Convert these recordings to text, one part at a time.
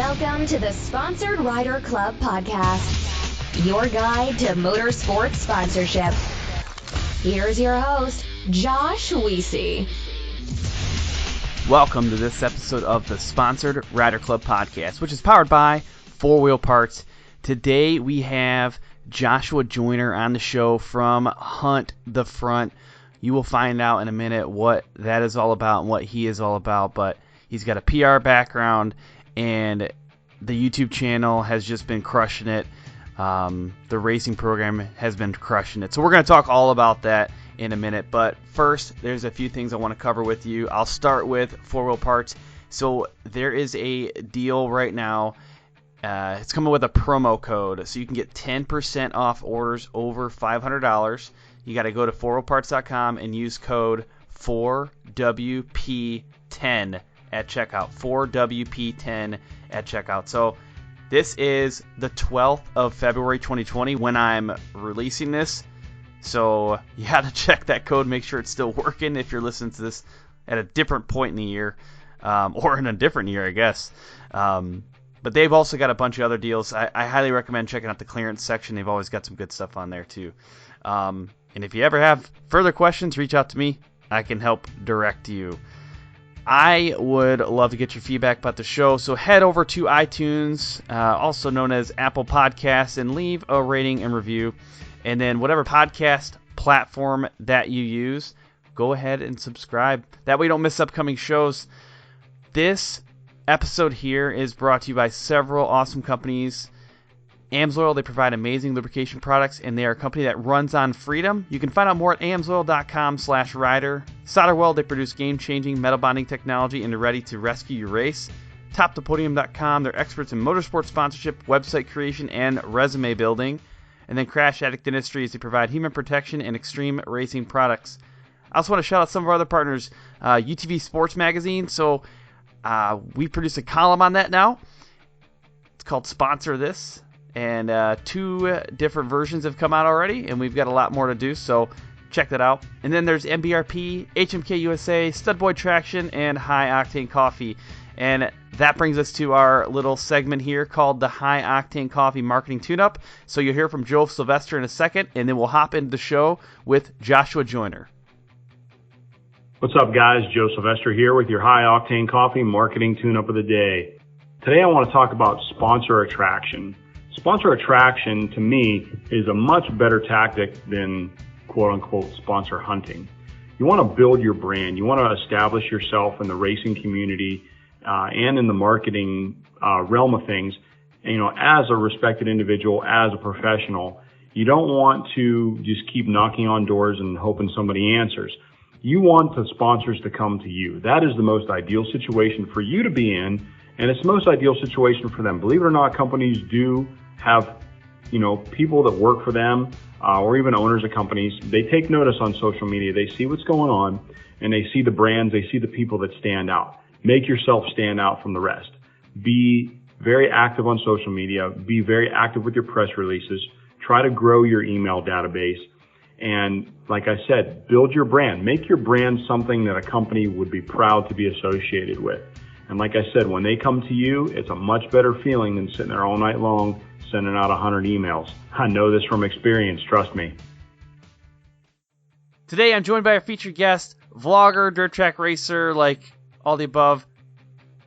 Welcome to the Sponsored Rider Club podcast, your guide to motorsports sponsorship. Here's your host, Josh Weesey. Welcome to this episode of the Sponsored Rider Club podcast, which is powered by 4 Wheel Parts. Today we have Joshua Joyner on the show from Hunt the Front. You will find out in a minute what that is all about and what he is all about, but he's got a PR background and the YouTube channel has just been crushing it. The racing program has been crushing it. So we're going to talk all about that in a minute. But first, there's a few things I want to cover with you. I'll start with 4 Wheel Parts. So there is a deal right now. It's coming with a promo code. So you can get 10% off orders over $500. You got to go to 4wheelparts.com and use code 4WP10 at checkout. 4WP10 at checkout. So this is the 12th of February 2020 when I'm releasing this. So you got to check that code, make sure it's still working if you're listening to this at a different point in the year, or in a different year, I guess. But they've also got a bunch of other deals. I highly recommend checking out the clearance section. They've always got some good stuff on there too. And if you ever have further questions, reach out to me. I can help direct you. I would love to get your feedback about the show, so head over to iTunes, also known as Apple Podcasts, and leave a rating and review. And then whatever podcast platform that you use, go ahead and subscribe. That way you don't miss upcoming shows. This episode here is brought to you by several awesome companies. AMSOIL, they provide amazing lubrication products, and they are a company that runs on freedom. You can find out more at amsoil.com/rider. SolderWeld, they produce game-changing metal bonding technology and are ready to rescue your race. TopThePodium.com, they're experts in motorsport sponsorship, website creation, and resume building. And then Crash Addict Industries, they provide human protection and extreme racing products. I also want to shout out some of our other partners, UTV Sports Magazine. So we produce a column on that now. It's called Sponsor This. And 2 different versions have come out already, and we've got a lot more to do, so check that out. And then there's MBRP, HMK USA, Studboy Traction, and High Octane Coffee. And that brings us to our little segment here called the High Octane Coffee Marketing Tune-Up. So you'll hear from Joe Sylvester in a second, and then we'll hop into the show with Joshua Joyner. What's up, guys? Joe Sylvester here with your High Octane Coffee Marketing Tune-Up of the day. Today I want to talk about sponsor attraction. Sponsor attraction, to me, is a much better tactic than quote-unquote sponsor hunting. You want to build your brand. You want to establish yourself in the racing community and in the marketing realm of things. And, as a respected individual, as a professional, you don't want to just keep knocking on doors and hoping somebody answers. You want the sponsors to come to you. That is the most ideal situation for you to be in, and it's the most ideal situation for them. Believe it or not, companies do have, people that work for them, or even owners of companies. They take notice on social media. They see what's going on, and they see the brands. They see the people that stand out. Make yourself stand out from the rest. Be very active on social media. Be very active with your press releases. Try to grow your email database. And like I said, build your brand. Make your brand something that a company would be proud to be associated with. And like I said, when they come to you, it's a much better feeling than sitting there all night long sending out 100 emails. I know this from experience, trust me. Today I'm joined by our featured guest, vlogger, dirt track racer, like all the above,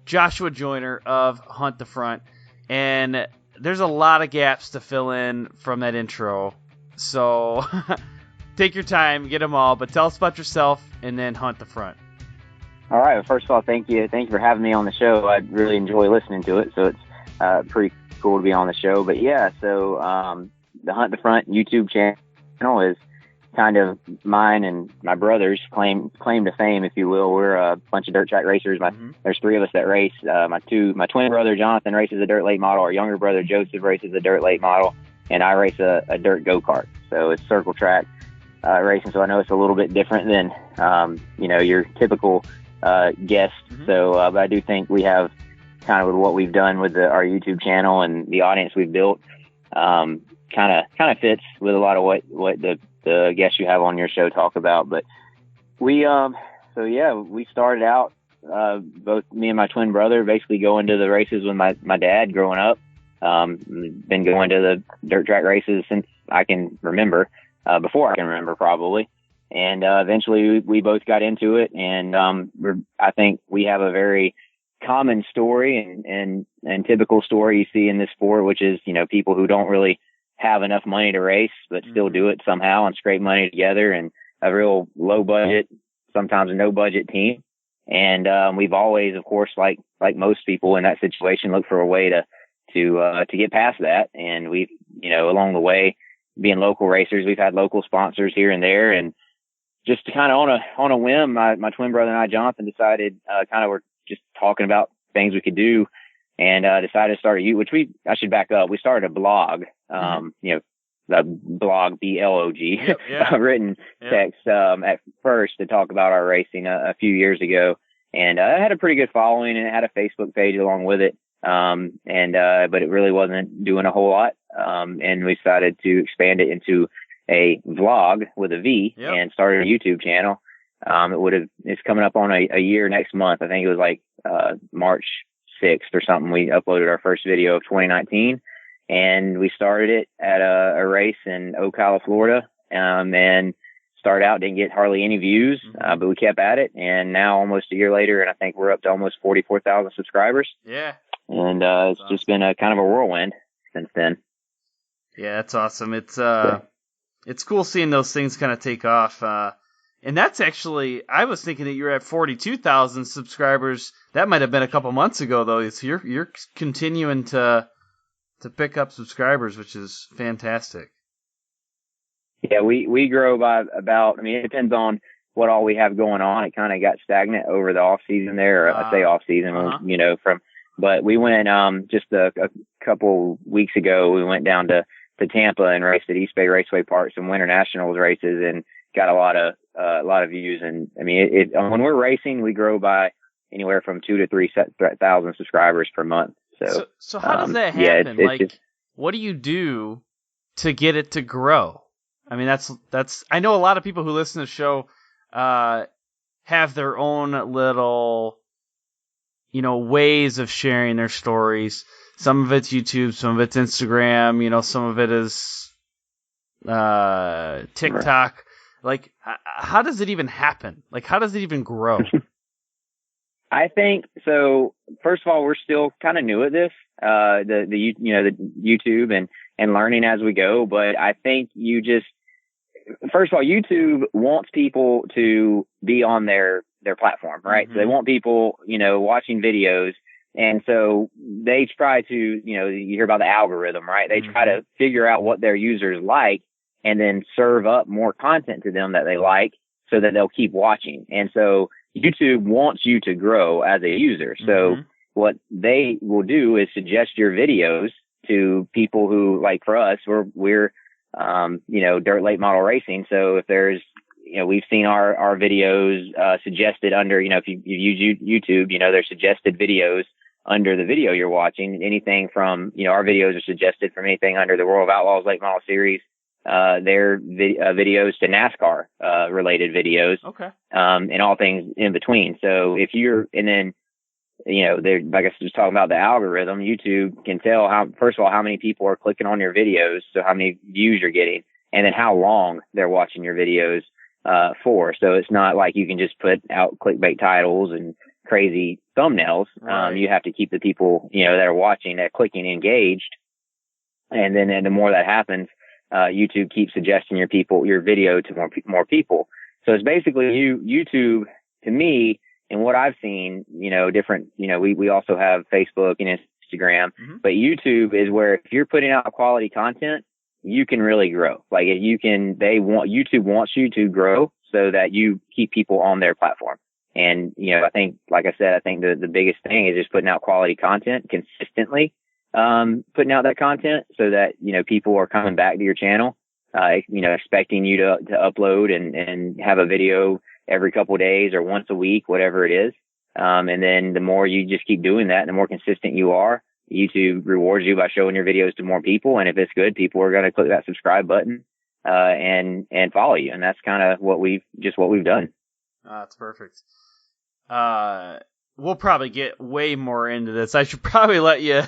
Joshua Joyner of Hunt the Front. And there's a lot of gaps to fill in from that intro. So take your time, get them all, but tell us about yourself and then Hunt the Front. All right. Well, first of all, thank you. Thank you for having me on the show. I really enjoy listening to it, so it's pretty cool to be on the show. But yeah, so the Hunt the Front YouTube channel is kind of mine and my brother's claim to fame, if you will. We're a bunch of dirt track racers. There's 3 of us that race. My twin brother Jonathan races a dirt late model. Our younger brother Joseph races a dirt late model, and I race a dirt go-kart. So it's circle track racing. So I know it's a little bit different than your typical guest. So but I do think we have kind of with what we've done with our YouTube channel and the audience we've built, kind of fits with a lot of what the guests you have on your show talk about. But we started out both me and my twin brother basically going to the races with my dad growing up. Been going to the dirt track races since I can remember, before I can remember probably. And eventually we both got into it, and I think we have a very common story and typical story you see in this sport, which is, people who don't really have enough money to race, but still do it somehow and scrape money together, and a real low budget, sometimes a no budget team. And we've always, of course, like most people in that situation, looked for a way to get past that. And we've, along the way, being local racers, we've had local sponsors here and there, and just kind of on a whim, my twin brother and I, Jonathan, decided, we're just talking about things we could do, and decided to start I should back up. We started a blog, the blog, blog, written text, at first to talk about our racing a few years ago. And it had a pretty good following, and it had a Facebook page along with it. But it really wasn't doing a whole lot. And we decided to expand it into a vlog with a V, and started a YouTube channel. It's coming up on a year next month. I think it was like, March 6th or something. We uploaded our first video of 2019, and we started it at a race in Ocala, Florida. And started out, didn't get hardly any views, but we kept at it. And now almost a year later, and I think we're up to almost 44,000 subscribers. Yeah. And, it's awesome. Just been a kind of a whirlwind since then. Yeah, that's awesome. It's cool seeing those things kind of take off. And that's actually, I was thinking that you were at 42,000 subscribers. That might have been a couple months ago, though. So you're continuing to pick up subscribers, which is fantastic. Yeah, we grow by about, it depends on what all we have going on. It kind of got stagnant over the off season there. I say off season, but we went, just a couple weeks ago, we went down to Tampa and raced at East Bay Raceway Park, some Winter Nationals races, and got a lot of views. And when we're racing, we grow by anywhere from 2,000 to 3,000 subscribers per month. So how does that happen? It's what do you do to get it to grow? That's I know a lot of people who listen to the show have their own little, ways of sharing their stories. Some of it's YouTube, some of it's Instagram, some of it is TikTok. Like, how does it even happen? Like, how does it even grow? I think so. First of all, we're still kind of new at this, the YouTube and learning as we go. But I think first of all, YouTube wants people to be on their platform, right? So they want people, watching videos. And so they try to, you hear about the algorithm, right? They try to figure out what their users like, and then serve up more content to them that they like, so that they'll keep watching. And so YouTube wants you to grow as a user. So what they will do is suggest your videos to people who, like for us, we're dirt late model racing. So if there's, we've seen our videos, suggested under, if you use YouTube, there's suggested videos under the video you're watching. Anything from, our videos are suggested from anything under the World of Outlaws Late Model Series, their videos to NASCAR, related videos. Okay. And all things in between. So if you're, and then, they're, like I was talking about the algorithm, YouTube can tell first of all, how many people are clicking on your videos. So how many views you're getting, and then how long they're watching your videos, for. So it's not like you can just put out clickbait titles and crazy thumbnails. Right. You have to keep the people, that are watching, that clicking, engaged. And then the more that happens, YouTube keeps suggesting your video to more people. So it's basically YouTube, to me, and what I've seen, different, we also have Facebook and Instagram, but YouTube is where if you're putting out quality content, you can really grow. Like YouTube wants you to grow so that you keep people on their platform. And, I think, like I said, the biggest thing is just putting out quality content consistently, putting out that content so that, people are coming back to your channel, expecting you to upload and have a video every couple of days or once a week, whatever it is. And then the more you just keep doing that, the more consistent you are, YouTube rewards you by showing your videos to more people. And if it's good, people are going to click that subscribe button, and follow you. And that's kind of what we've done. That's perfect. we'll probably get way more into this. I should probably let you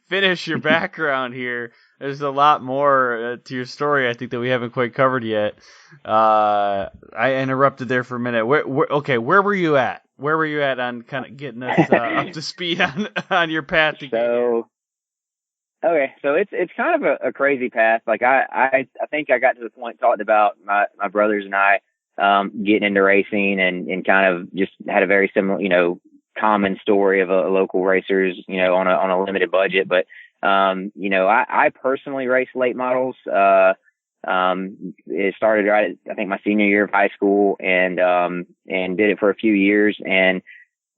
finish your background here. There's a lot more to your story, I think, that we haven't quite covered yet. I interrupted there for a minute. Where were you at? Where were you at on kind of getting us up to speed on your path to get here? Okay, so it's kind of a crazy path. Like I think I got to the point talking about my brothers and I getting into racing and kind of just had a very similar, common story of a local racers, on a limited budget. But I personally race late models. It started right at, I think, my senior year of high school and did it for a few years. And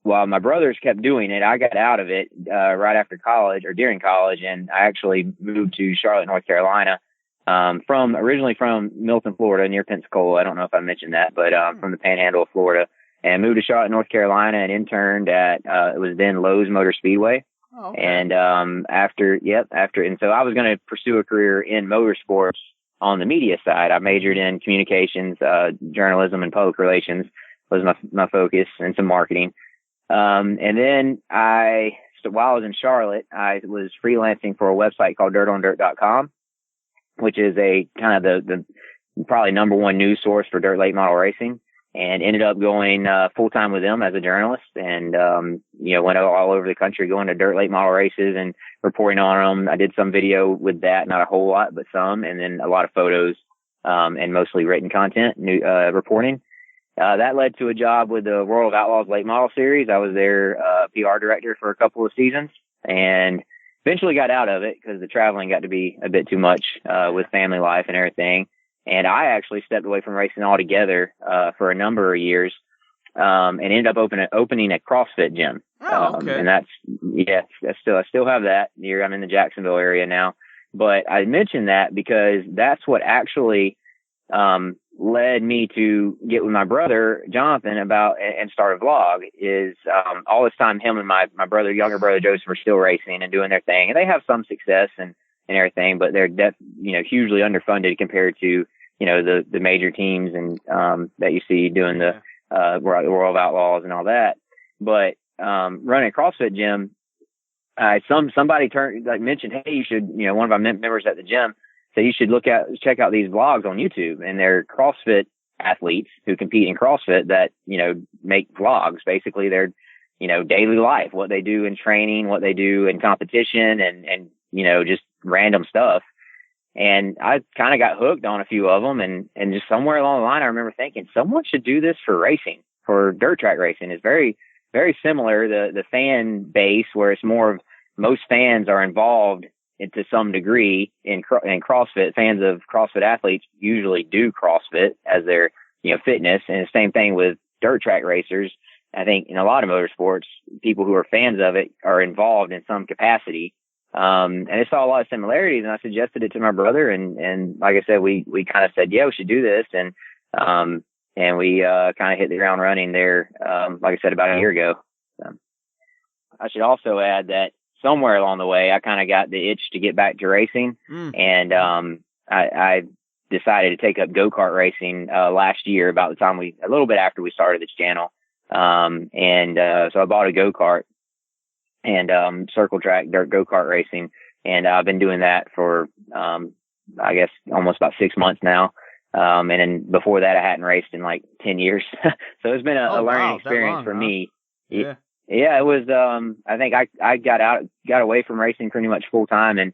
while my brothers kept doing it, I got out of it, right after college or during college. And I actually moved to Charlotte, North Carolina, originally from Milton, Florida, near Pensacola. I don't know if I mentioned that, but, from the panhandle of Florida, and moved to Charlotte, North Carolina, and interned at, it was then Lowe's Motor Speedway. Oh, okay. And, and so I was going to pursue a career in motorsports on the media side. I majored in communications, journalism and public relations was my focus, and some marketing. And then while I was in Charlotte, I was freelancing for a website called dirtondirt.com, which is a kind of the probably number one news source for dirt late model racing, and ended up going full time with them as a journalist, and went all over the country going to dirt late model races and reporting on them. I did some video with that, not a whole lot, but some, and then a lot of photos, and mostly written content, reporting. That led to a job with the World of Outlaws Late Model Series. I was their PR director for a couple of seasons, and eventually got out of it because the traveling got to be a bit too much with family life and everything. And I actually stepped away from racing altogether for a number of years, and ended up opening a CrossFit gym. Oh, okay. And I still have that here. I'm in the Jacksonville area now. But I mentioned that because that's what actually led me to get with my brother Jonathan and start a vlog. Is all this time him and my younger brother Joseph are still racing and doing their thing, and they have some success and everything, but they're hugely underfunded compared to the major teams and that you see doing the World of Outlaws and all that. But running a CrossFit gym, somebody mentioned, hey, you should, one of my members at the gym, so you should check out these vlogs on YouTube, and they're CrossFit athletes who compete in CrossFit that, make vlogs. Basically their, daily life, what they do in training, what they do in competition, and just random stuff. And I kind of got hooked on a few of them, and just somewhere along the line, I remember thinking someone should do this for racing, for dirt track racing. It's very, very similar. The fan base, where it's more of most fans are involved to some degree in CrossFit. Fans of CrossFit athletes usually do CrossFit as their, fitness. And the same thing with dirt track racers. I think in a lot of motorsports, people who are fans of it are involved in some capacity. And I saw a lot of similarities, and I suggested it to my brother. And like I said, we kind of said, yeah, we should do this. And we, kind of hit the ground running there, like I said, about a year ago. I should also add that somewhere along the way, I kind of got the itch to get back to racing. And, I decided to take up go-kart racing, last year, about the time a little bit after we started this channel. So I bought a go-kart and, circle track dirt go-kart racing. And I've been doing that for, I guess almost about 6 months now. And then before that, I hadn't raced in like 10 years. So it's been a learning experience for me. Yeah. Yeah, it was, I think I got away from racing pretty much full time at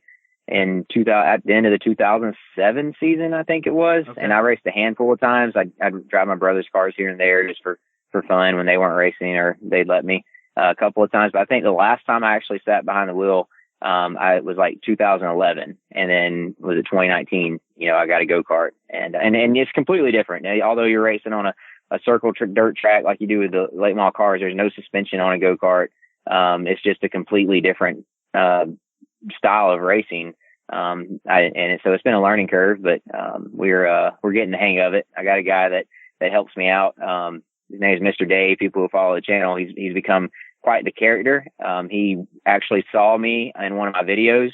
the end of the 2007 season, I think it was. Okay. And I raced a handful of times. I'd drive my brother's cars here and there just for fun when they weren't racing, or they'd let me a couple of times. But I think the last time I actually sat behind the wheel, it was like 2011, and then was it 2019, I got a go-kart, and it's completely different. Although you're racing on a circle dirt track like you do with the late model cars, there's no suspension on a go-kart. It's just a completely different, style of racing. So it's been a learning curve, but, we're getting the hang of it. I got a guy that helps me out. His name is Mr. Dave. People who follow the channel, he's become quite the character. He actually saw me in one of my videos,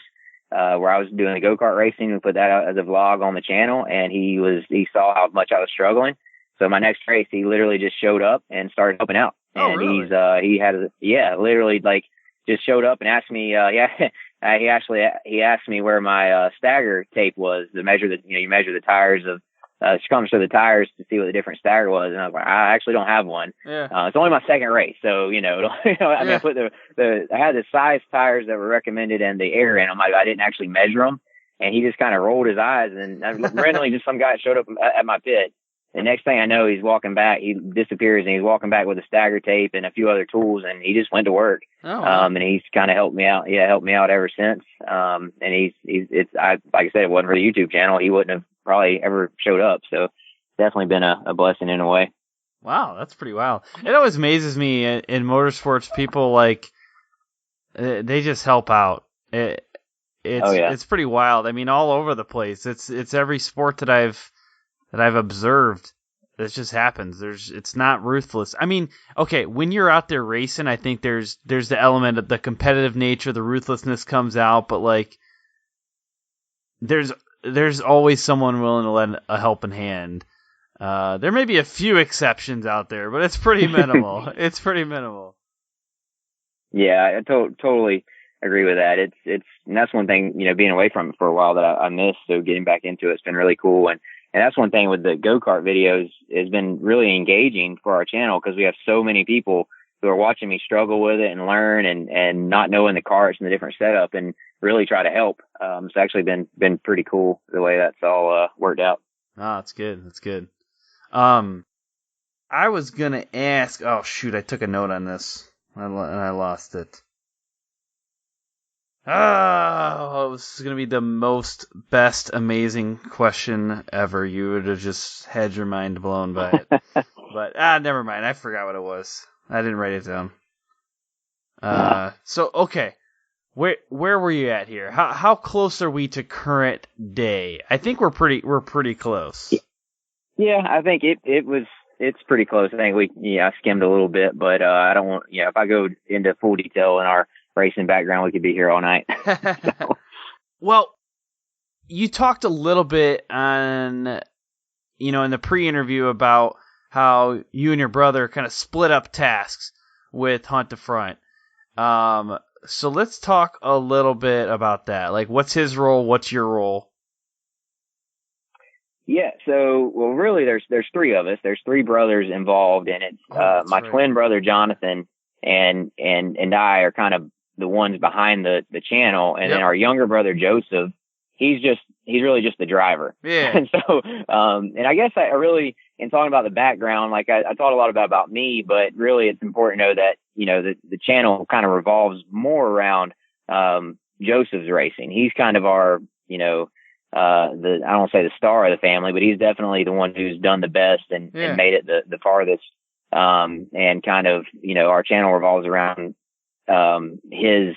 where I was doing the go-kart racing, and put that out as a vlog on the channel. And he saw how much I was struggling. So my next race, he literally just showed up and started helping out. Oh, and really? he had literally like just showed up and asked me. He asked me where my stagger tape was to measure you measure the tires of circumference of the tires to see what the different stagger was, and I was like, I actually don't have one. Yeah. It's only my second race, so I mean, I put I had the size tires that were recommended and the air in them. I didn't actually measure them, and he just kind of rolled his eyes, and randomly just some guy showed up at my pit. The next thing I know, he's walking back. He disappears, and he's walking back with a stagger tape and a few other tools, and he just went to work. Oh, wow. And he's kind of helped me out. Yeah, helped me out ever since. And like I said, it wasn't for the YouTube channel, he wouldn't have probably ever showed up. So definitely been a blessing in a way. Wow, that's pretty wild. It always amazes me in motorsports, people like they just help out. It's pretty wild. I mean, all over the place. It's every sport that I've observed. It just happens. It's not ruthless. I mean, okay, when you're out there racing, I think there's the element of the competitive nature, the ruthlessness comes out, but like there's always someone willing to lend a helping hand. There may be a few exceptions out there, but it's pretty minimal. It's pretty minimal. Yeah, I totally agree with that. And that's one thing, being away from it for a while that I missed. So getting back into it's been really cool. And that's one thing with the go-kart videos has been really engaging for our channel, because we have so many people who are watching me struggle with it and learn and not knowing the karts and the different setup and really try to help. It's actually been pretty cool the way that's all worked out. Ah, that's good. That's good. I was gonna ask. Oh shoot! I took a note on this and I lost it. Oh, it was gonna be the best, amazing question ever. You would have just had your mind blown by it. But never mind. I forgot what it was. I didn't write it down. So okay, where were you at here? How close are we to current day? I think we're pretty close. Yeah, I think it's pretty close. I think I skimmed a little bit, but I don't want, if I go into full detail in our racing background, we could be here all night. So. Well, you talked a little bit on, in the pre-interview about how you and your brother kind of split up tasks with Hunt the Front. So let's talk a little bit about that. Like, what's his role? What's your role? Yeah, so really, there's three of us. There's three brothers involved, and it's my twin brother Jonathan and I are kind of the ones behind the channel, and then our younger brother Joseph, he's really just the driver. Yeah. And so, and I guess I really, in talking about the background, like I thought a lot about me, but really it's important to know that the channel kind of revolves more around Joseph's racing. He's kind of our I don't want to say the star of the family, but he's definitely the one who's done the best and made it the farthest. And kind of, our channel revolves around, his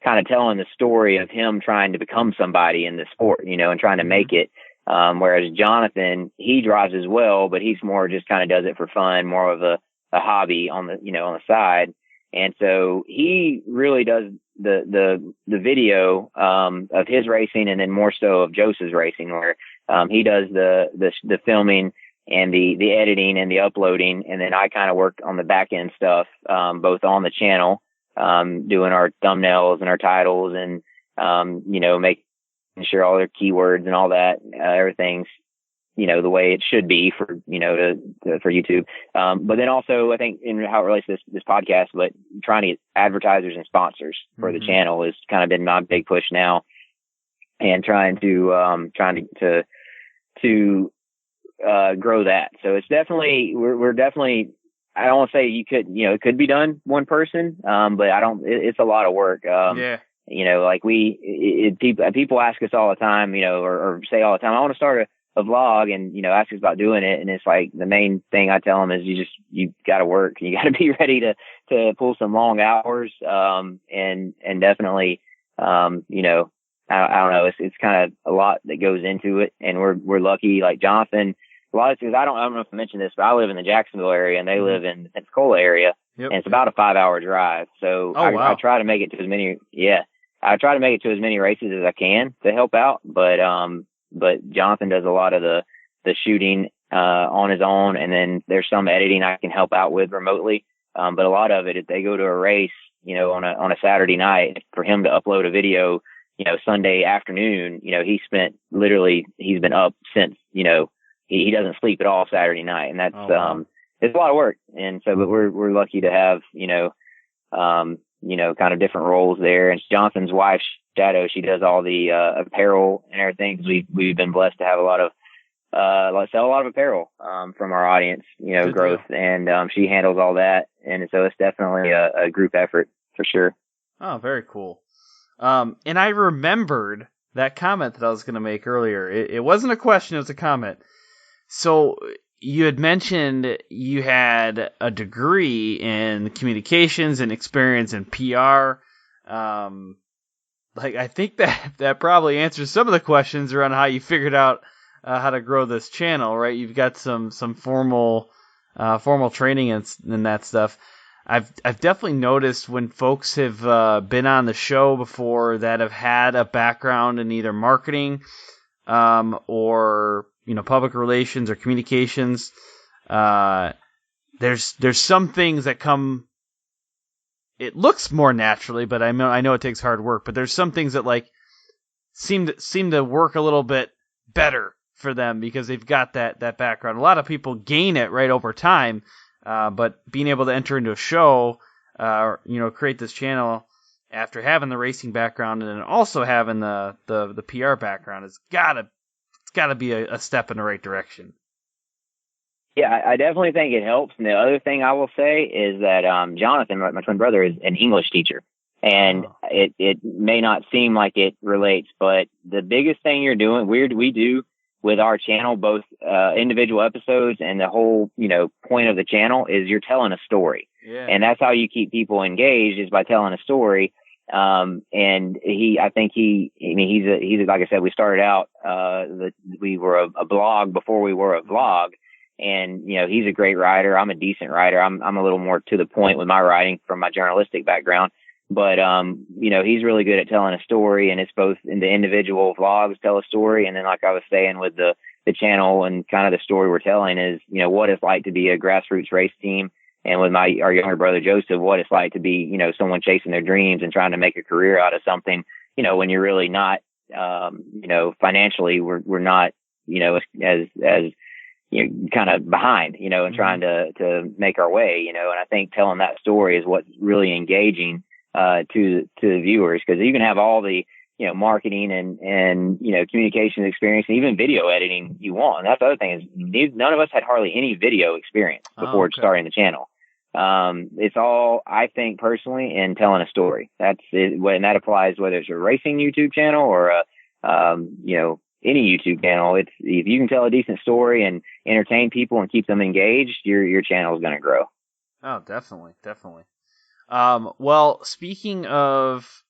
kind of telling the story of him trying to become somebody in the sport, and trying to make it. Whereas Jonathan, he drives as well, but he's more just kind of does it for fun, more of a hobby on the, on the side. And so he really does the video, of his racing, and then more so of Joseph's racing, where, he does the filming and the editing and the uploading. And then I kind of work on the back end stuff, both on the channel, doing our thumbnails and our titles and, making sure all their keywords and all that, everything's, the way it should be for, for YouTube. But then also I think in how it relates to this podcast, but trying to get advertisers and sponsors for the channel has kind of been my big push now, and trying to grow that. So it's definitely, we're definitely, I don't want to say it could be done one person. But it's a lot of work. Like people ask us all the time, or say all the time, I want to start a vlog, and ask us about doing it, and it's like the main thing I tell them is you got to work, you got to be ready to pull some long hours, and definitely I don't know, it's kind of a lot that goes into it, and we're lucky, like Jonathan, a lot of things. I don't know if I mentioned this, but I live in the Jacksonville area and they live in the Pensacola area, and it's about a 5-hour drive, so I try to make it to as many races as I can to help out, but Jonathan does a lot of the shooting on his own, and then there's some editing I can help out with remotely. But a lot of it, if they go to a race, on a Saturday night, for him to upload a video, Sunday afternoon, he's been up since, he doesn't sleep at all Saturday night. And that's, it's a lot of work. And so, but we're lucky to have, kind of different roles there. And Johnson's wife, Shadow, she does all the, apparel and everything. 'Cause we've been blessed to have sell a lot of apparel, from our audience, Good growth. deal. And, she handles all that. And so it's definitely a group effort for sure. Oh, very cool. And I remembered that comment that I was going to make earlier. It wasn't a question, it was a comment. So you had mentioned you had a degree in communications and experience in PR. I think that probably answers some of the questions around how you figured out how to grow this channel, right? You've got some formal training and that stuff. I've definitely noticed when folks have been on the show before that have had a background in either marketing or public relations or communications. There's some things that come. It looks more naturally, but I know it takes hard work. But there's some things that seem to work a little bit better for them because they've got that background. A lot of people gain it right over time. But being able to enter into a show, create this channel after having the racing background and then also having the PR background it's gotta be a step in the right direction. Yeah, I definitely think it helps. And the other thing I will say is that, Jonathan, my twin brother, is an English teacher, and it may not seem like it relates, but the biggest thing we do with our channel, both individual episodes and the whole, point of the channel is you're telling a story. Yeah. And that's how you keep people engaged is by telling a story. And he's like I said, we started out, we were a blog before we were a vlog. And, he's a great writer. I'm a decent writer. I'm a little more to the point with my writing from my journalistic background. But, he's really good at telling a story, and it's both in the individual vlogs tell a story. And then, like I was saying, with the channel and kind of the story we're telling is, what it's like to be a grassroots race team. And with our younger brother, Joseph, what it's like to be, someone chasing their dreams and trying to make a career out of something, when you're really not, financially, we're not, as kind of behind, and trying to make our way, and I think telling that story is what's really engaging to the viewers, because you can have all the marketing and communications experience and even video editing you want. And that's the other thing is none of us had hardly any video experience before starting the channel. It's all, I think personally, in telling a story. That's it, and that applies whether it's a racing YouTube channel or any YouTube channel. If you can tell a decent story and entertain people and keep them engaged, your channel is going to grow. Oh, definitely. Well, speaking of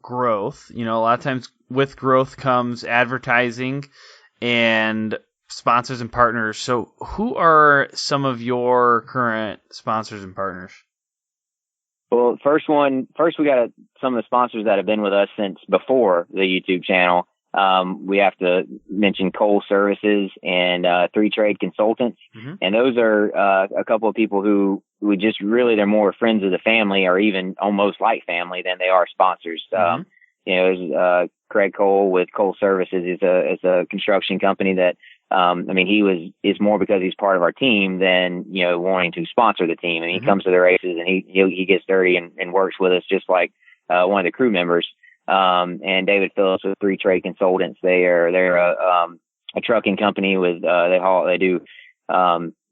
growth, a lot of times with growth comes advertising and sponsors and partners. So who are some of your current sponsors and partners? Well, first we got some of the sponsors that have been with us since before the YouTube channel. We have to mention Cole Services and 3 Trade Consultants. Mm-hmm. And those are a couple of people who they're more friends of the family or even almost like family than they are sponsors. Mm-hmm. There's Craig Cole with Cole Services is a construction company that it's more because he's part of our team than wanting to sponsor the team. And he comes to the races and he gets dirty and works with us just like one of the crew members. And David Phillips with 3 Trade Consultants. They're a trucking company with they do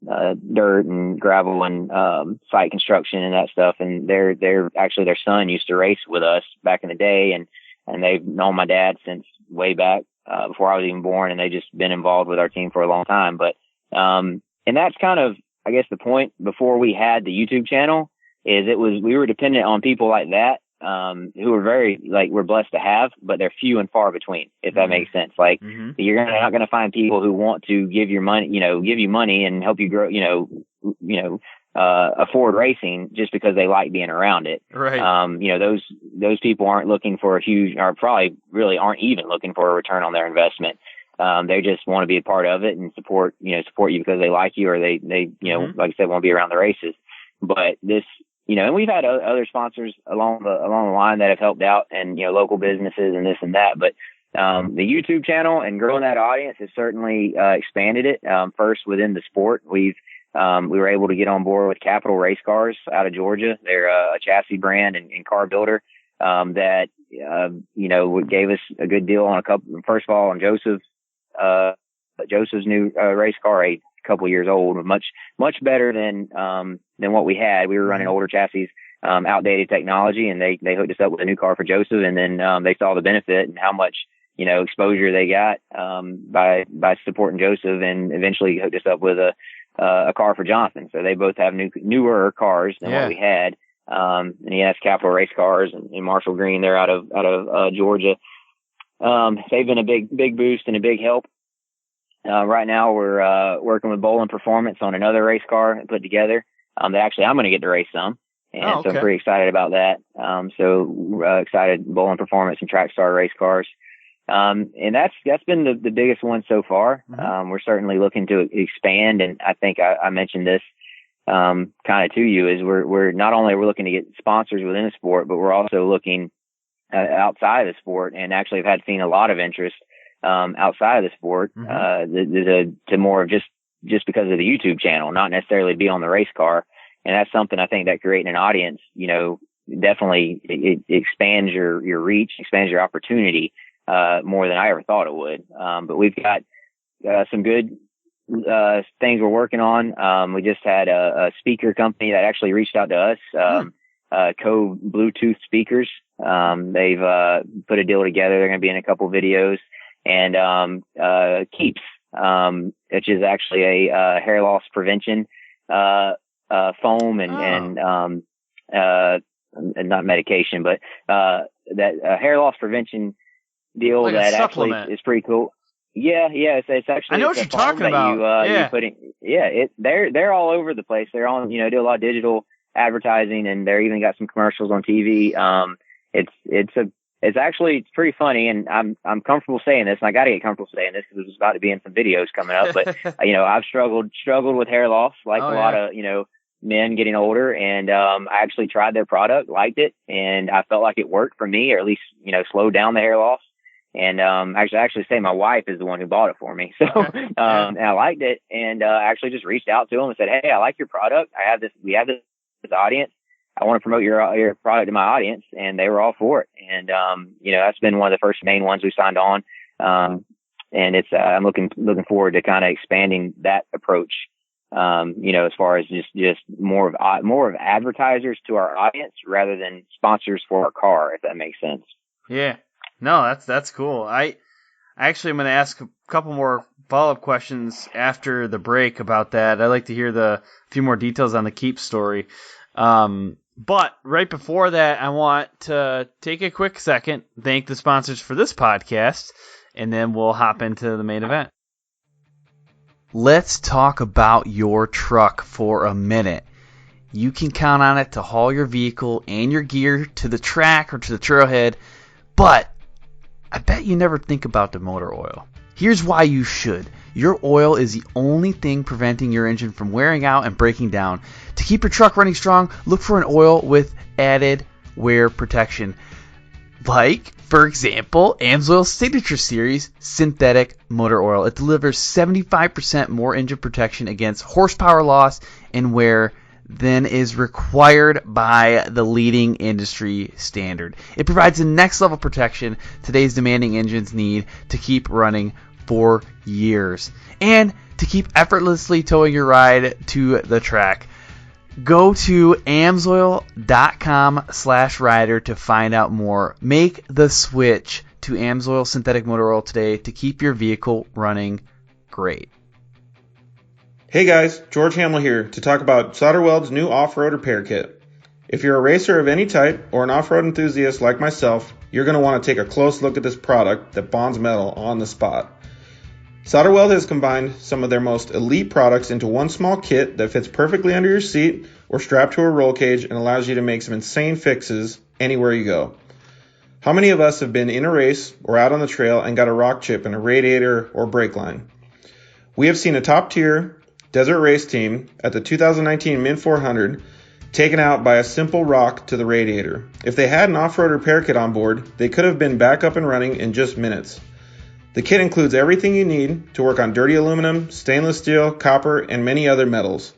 dirt and gravel and site construction and that stuff. And they're actually, their son used to race with us back in the day, and they've known my dad since way back before I was even born, and they've just been involved with our team for a long time. But and that's kind of, I guess, the point before we had the YouTube channel is we were dependent on people like that. Who are very, we're blessed to have, but they're few and far between, if that makes sense. You're not going to find people who want to give you money and help you grow, afford racing just because they like being around it. Right. Those people aren't looking for or probably really aren't even looking for a return on their investment. They just want to be a part of it and support you because they like you or they like I said, want to be around the races. But this, and we've had other sponsors along the line that have helped out, and, local businesses and this and that. But the YouTube channel and growing that audience has certainly expanded it. First within the sport, we were able to get on board with Capital Race Cars out of Georgia. They're a chassis brand and car builder that gave us a good deal on first of all, on Joseph's new race car, a couple years old, much better than what we had. We were running older chassis, outdated technology, and they hooked us up with a new car for Joseph, and then they saw the benefit and how much exposure they got by supporting Joseph, and eventually hooked us up with a car for Jonathan. So they both have newer cars than what we had. And he has Capital Race Cars and Marshall Green. They're out of Georgia. They've been a big boost and a big help. Right now we're working with Bolin Performance on another race car put together. That actually I'm going to get to race some. And so I'm pretty excited about that. Excited, Bolin Performance and Trackstar race cars. And that's been the biggest one so far. Mm-hmm. We're certainly looking to expand. And I think I mentioned this, kind of to you, is we're not only we're looking to get sponsors within the sport, but we're also looking outside of the sport, and actually have seen a lot of interest, outside of the sport, mm-hmm. To more of just because of the YouTube channel, not necessarily be on the race car. And that's something I think that creating an audience, definitely it expands your reach, expands your opportunity, more than I ever thought it would. But we've got, some good, things we're working on. We just had a speaker company that actually reached out to us, Cove Bluetooth speakers. They've, put a deal together. They're going to be in a couple videos, and, Keeps, which is actually a hair loss prevention, foam and not medication, but, that hair loss prevention deal like that actually is pretty cool. Yeah. It's actually, I know what you're talking about. They're all over the place. They're on, do a lot of digital advertising, and they're even got some commercials on TV. It's actually pretty funny, and I'm comfortable saying this, and I got to get comfortable saying this because there's about to be in some videos coming up. But I've struggled with hair loss like a lot of men getting older, and I actually tried their product, liked it, and I felt like it worked for me, or at least slowed down the hair loss. And actually say my wife is the one who bought it for me. So and I liked it, and actually just reached out to them and said, "Hey, I like your product. We have this audience. I want to promote your product to my audience," and they were all for it. And that's been one of the first main ones we signed on. And it's I'm looking forward to kind of expanding that approach. As far as just more of advertisers to our audience rather than sponsors for our car, if that makes sense. Yeah. No, that's cool. I actually am going to ask a couple more follow-up questions after the break about that. I'd like to hear a few more details on the Keep story. But right before that, I want to take a quick second, thank the sponsors for this podcast, and then we'll hop into the main event. Let's talk about your truck for a minute. You can count on it to haul your vehicle and your gear to the track or to the trailhead, but I bet you never think about the motor oil. Here's why you should. Your oil is the only thing preventing your engine from wearing out and breaking down. To keep your truck running strong, look for an oil with added wear protection. Like, for example, AMSOIL Signature Series Synthetic Motor Oil. It delivers 75% more engine protection against horsepower loss and wear than is required by the leading industry standard. It provides the next level protection today's demanding engines need to keep running for years and to keep effortlessly towing your ride to the track. Go to AMSOIL.com/rider to find out more. Make the switch to AMSOIL Synthetic Motor Oil today to keep your vehicle running great. Hey guys, George Hamill here to talk about SolderWeld's new off-road repair kit. If you're a racer of any type or an off-road enthusiast like myself, you're going to want to take a close look at this product that bonds metal on the spot. SolderWeld has combined some of their most elite products into one small kit that fits perfectly under your seat or strapped to a roll cage and allows you to make some insane fixes anywhere you go. How many of us have been in a race or out on the trail and got a rock chip in a radiator or brake line? We have seen a top-tier desert race team at the 2019 Min 400 taken out by a simple rock to the radiator. If they had an off-road repair kit on board, they could have been back up and running in just minutes. The kit includes everything you need to work on dirty aluminum, stainless steel, copper, and many other metals.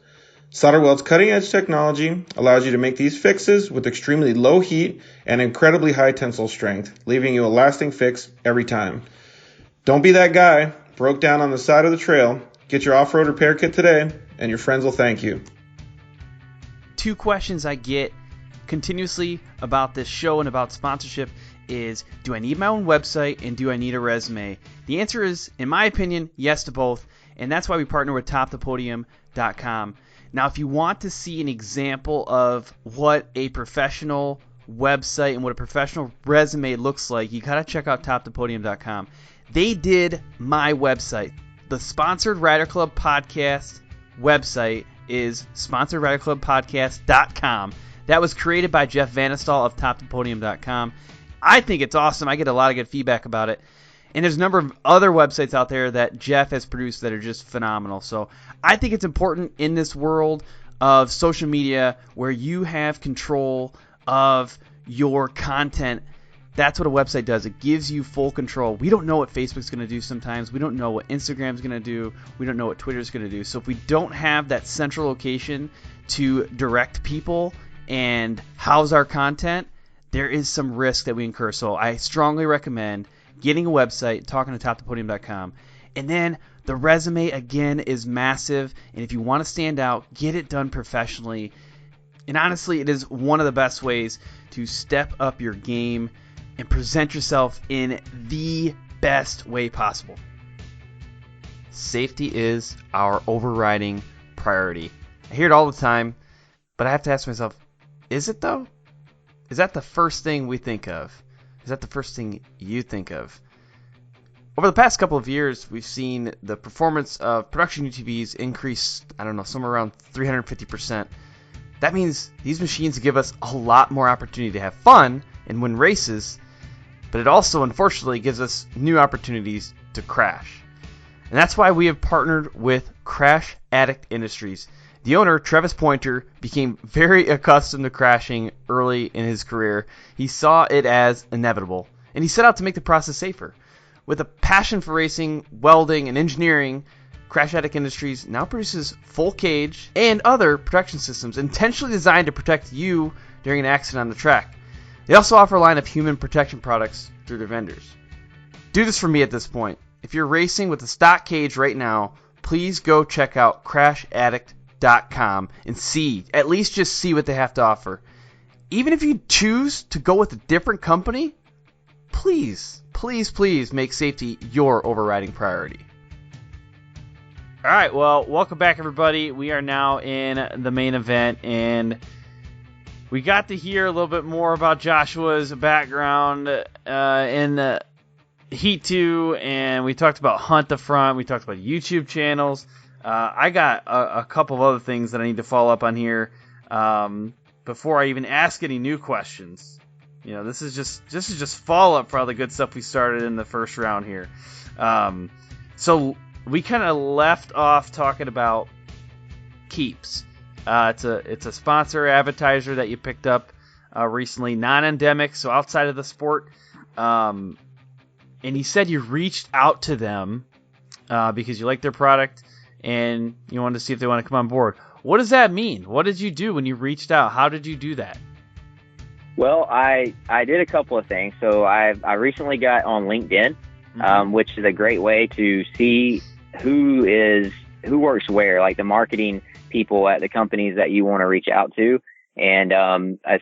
SolderWeld's cutting-edge technology allows you to make these fixes with extremely low heat and incredibly high tensile strength, leaving you a lasting fix every time. Don't be that guy broke down on the side of the trail. Get your off-road repair kit today, and your friends will thank you. 2 questions I get continuously about this show and about sponsorship is, do I need my own website and do I need a resume? The answer is, in my opinion, yes to both, and that's why we partner with TopThePodium.com. Now, if you want to see an example of what a professional website and what a professional resume looks like, you gotta check out TopThePodium.com. They did my website. The Sponsored Rider Club podcast website is sponsoredriderclubpodcast.com. That was created by Jeff Vanistall of TopThePodium.com. I think it's awesome. I get a lot of good feedback about it. And there's a number of other websites out there that Jeff has produced that are just phenomenal. So I think it's important in this world of social media where you have control of your content. That's what a website does. It gives you full control. We don't know what Facebook's going to do sometimes. We don't know what Instagram's going to do. We don't know what Twitter's going to do. So if we don't have that central location to direct people and house our content, there is some risk that we incur. So I strongly recommend getting a website, talking to TopThePodium.com. And then the resume, again, is massive. And if you want to stand out, get it done professionally. And honestly, it is one of the best ways to step up your game and present yourself in the best way possible. Safety is our overriding priority. I hear it all the time, but I have to ask myself, is it though? Is that the first thing we think of? Is that the first thing you think of? Over the past couple of years, we've seen the performance of production UTVs increase, somewhere around 350%. That means these machines give us a lot more opportunity to have fun and win races, but it also, unfortunately, gives us new opportunities to crash. And that's why we have partnered with Crash Addict Industries. The owner, Travis Pointer, became very accustomed to crashing early in his career. He saw it as inevitable, and he set out to make the process safer. With a passion for racing, welding, and engineering, Crash Addict Industries now produces full cage and other protection systems intentionally designed to protect you during an accident on the track. They also offer a line of human protection products through their vendors. Do this for me at this point. If you're racing with a stock cage right now, please go check out CrashAddict.com and at least just see what they have to offer. Even if you choose to go with a different company, please make safety your overriding priority. All right, well, welcome back, everybody. We are now in the main event, and we got to hear a little bit more about Joshua's background in Heat 2, and we talked about Hunt the Front. We talked about YouTube channels. I got a couple of other things that I need to follow up on here before I even ask any new questions. You know, this is just follow up for all the good stuff we started in the first round here. So we kind of left off talking about Keeps. It's a sponsor advertiser that you picked up recently, non-endemic, so outside of the sport. And he said you reached out to them because you like their product and you wanted to see if they want to come on board. What does that mean? What did you do when you reached out? How did you do that? Well, I did a couple of things. So I recently got on LinkedIn, which is a great way to see who works where, like the marketing people at the companies that you want to reach out to. And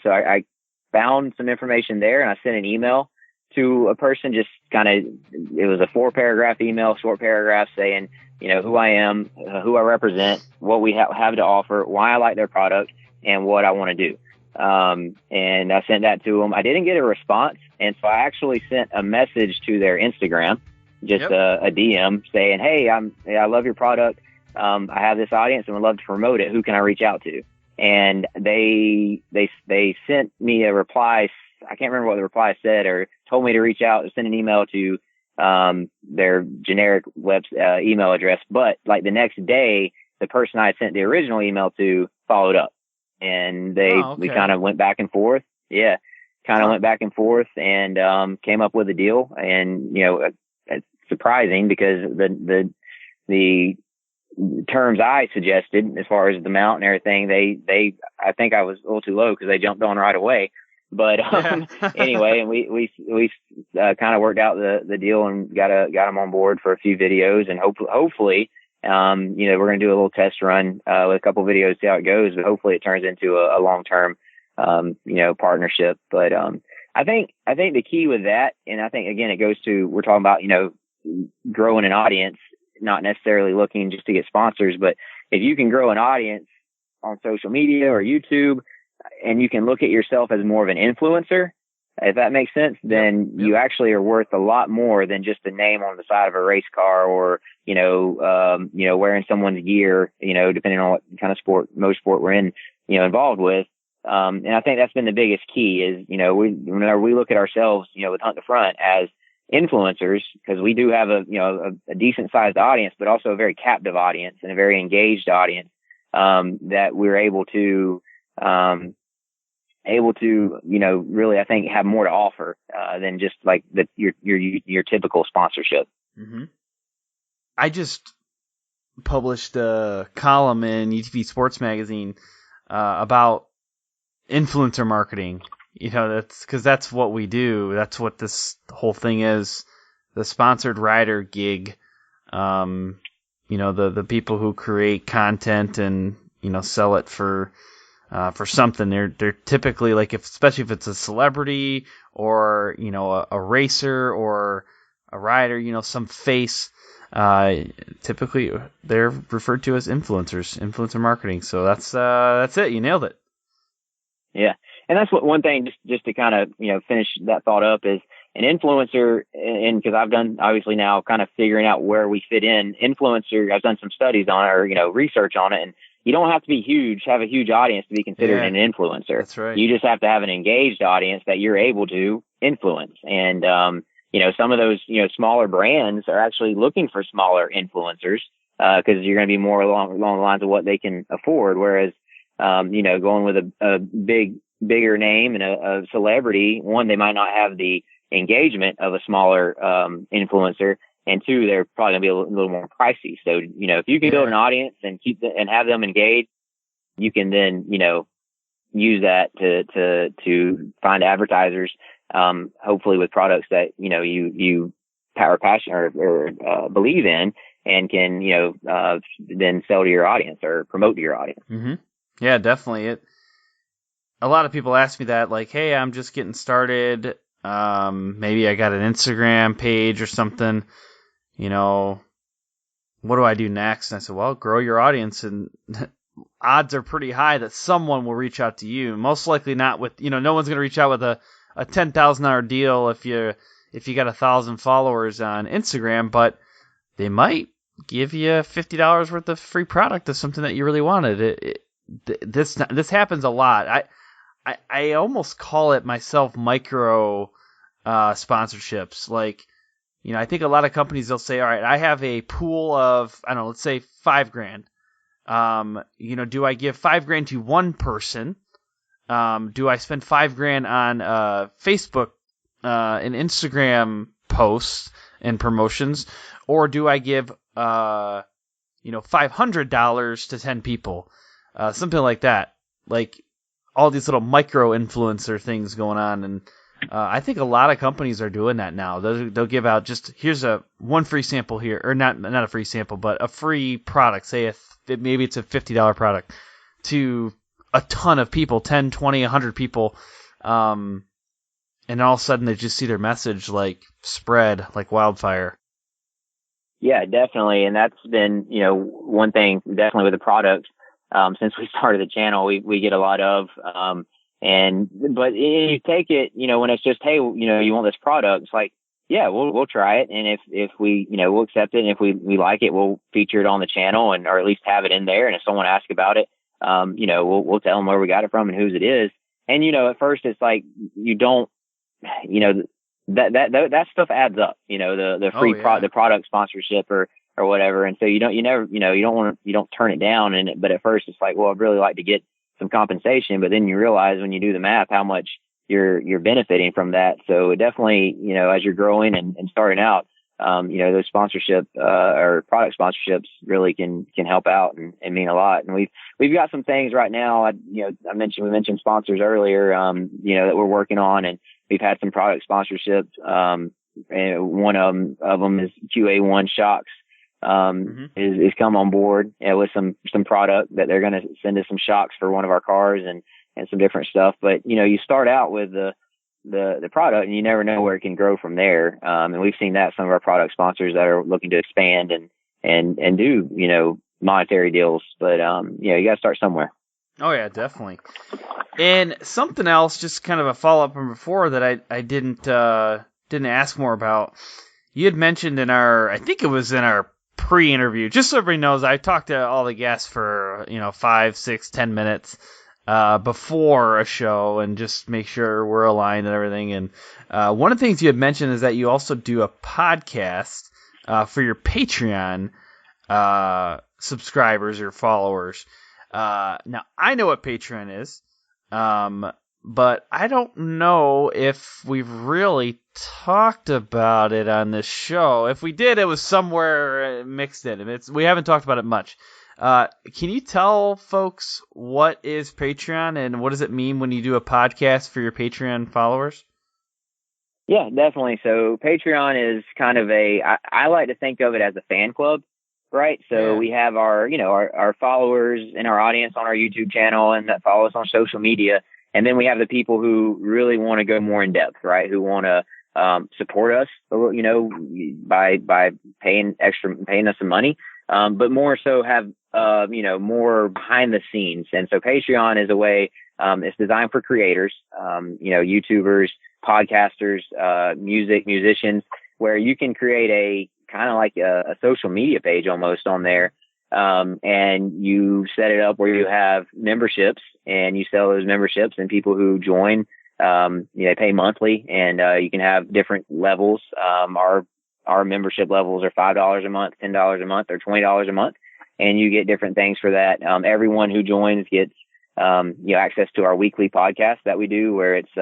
so I found some information there, and I sent an email to a person, just it was a 4-paragraph email, short paragraph saying, who I am, who I represent, what we have to offer, why I like their product, and what I want to do. And I sent that to them. I didn't get a response. And so I actually sent a message to their Instagram, just a DM saying, hey, I love your product. I have this audience and would love to promote it. Who can I reach out to? And they sent me a reply. I can't remember what the reply said, or told me to reach out or send an email to their generic email address. But like the next day, the person I had sent the original email to followed up and we okay. kind of went back and forth. Yeah. Kind of went back and forth and, came up with a deal. And, it's surprising because the terms I suggested as far as the mount and everything, I think I was a little too low because they jumped on right away. But anyway, and we kind of worked out the deal and got them on board for a few videos, and hopefully, we're going to do a little test run with a couple videos, see how it goes. But hopefully, it turns into a long term, partnership. But I think the key with that, and I think again, it goes to we're talking about growing an audience, not necessarily looking just to get sponsors, but if you can grow an audience on social media or YouTube, and you can look at yourself as more of an influencer, if that makes sense, then you actually are worth a lot more than just a name on the side of a race car or, wearing someone's gear, depending on what kind of most sport we're in, involved with. And I think that's been the biggest key is, whenever we look at ourselves, with Hunt the Front as influencers, because we do have a decent sized audience, but also a very captive audience and a very engaged audience, that we're able to, really, I think, have more to offer, than just like your typical sponsorship. Mm-hmm. I just published a column in UTV Sports Magazine, about influencer marketing. That's what we do. That's what this whole thing is. The sponsored rider gig. The people who create content and, sell it for something. They're typically like, especially if it's a celebrity or, a racer or a rider, some face, typically they're referred to as influencer marketing. So that's it. You nailed it. Yeah. And that's one thing, just to kind of, finish that thought up, is an influencer. And because I've done, obviously now kind of figuring out where we fit in influencer, I've done some studies on it or, research on it, and you don't have to be have a huge audience to be considered an influencer. That's right. You just have to have an engaged audience that you're able to influence. And, some of those, smaller brands are actually looking for smaller influencers, because you're going to be more along the lines of what they can afford. Whereas, going with a bigger name and a celebrity, one, they might not have the engagement of a smaller, influencer. And two, they're probably going to be a little more pricey. So, if you can build an audience and and have them engaged, you can then, use that to find advertisers, hopefully with products that, you power passion or believe in, and can, then sell to your audience or promote to your audience. Mm-hmm. Yeah, definitely. A lot of people ask me that, like, hey, I'm just getting started. Maybe I got an Instagram page or something. What do I do next? And I said, well, grow your audience, and odds are pretty high that someone will reach out to you. Most likely not with, no one's going to reach out with a $10,000 deal if you got 1,000 followers on Instagram, but they might give you $50 worth of free product of something that you really wanted. This happens a lot. I almost call it myself micro sponsorships. Like, I think a lot of companies, they'll say, all right, I have a pool of, I don't know, let's say $5,000. Do I give $5,000 to one person? Do I spend $5,000 on Facebook and Instagram posts and promotions, or do I give $500 to 10 people? Something like that. Like all these little micro influencer things going on, and I think a lot of companies are doing that now. They'll give out just, here's one free sample here, or not a free sample, but a free product. Say maybe it's a $50 product to a ton of people, 10, 20, 100 people, and all of a sudden they just see their message like spread like wildfire. Yeah, definitely, and that's been one thing definitely with the product. Since we started the channel, we get a lot of, but you take it, when it's just, hey, you want this product, it's like, yeah, we'll try it. And if we, we'll accept it. And if we like it, we'll feature it on the channel or at least have it in there. And if someone asks about it, we'll tell them where we got it from and whose it is. And, at first it's like, you don't, that stuff adds up, the free the product sponsorship or whatever. And so you don't turn it down. But at first it's like, well, I'd really like to get some compensation, but then you realize when you do the math how much you're benefiting from that. So definitely, as you're growing and starting out, those sponsorship or product sponsorships really can help out and mean a lot. And we've got some things right now. We mentioned sponsors earlier, that we're working on, and we've had some product sponsorships. And one of them is QA1 Shocks. Is come on board with some product that they're going to send us some shocks for one of our cars and some different stuff. But, you start out with the product and you never know where it can grow from there. And we've seen that some of our product sponsors that are looking to expand and do, monetary deals. But, you got to start somewhere. Oh yeah, definitely. And something else, just kind of a follow up from before that I didn't ask more about. You had mentioned I think it was in our pre-interview, just so everybody knows, I talked to all the guests for 5, 6, 10 minutes before a show and just make sure we're aligned and everything. And one of the things you had mentioned is that you also do a podcast for your Patreon subscribers or followers. Now I know what Patreon is, but I don't know if we've really talked about it on this show. If we did, it was somewhere mixed in. We haven't talked about it much. Can you tell folks what is Patreon and what does it mean when you do a podcast for your Patreon followers? Yeah, definitely. So Patreon is kind of I like to think of it as a fan club, right? So we have our followers and our audience on our YouTube channel and that follow us on social media. And then we have the people who really want to go more in depth, right? Who want to support us, by paying us some money, but more so have more behind the scenes. And so Patreon is a way. It's designed for creators, YouTubers, podcasters, musicians, where you can create a kind of like a social media page almost on there. And you set it up where you have memberships and you sell those memberships, and people who join, they pay monthly, and you can have different levels. Our membership levels are $5 a month, $10 a month, or $20 a month, and you get different things for that. Everyone who joins gets access to our weekly podcast that we do, where it's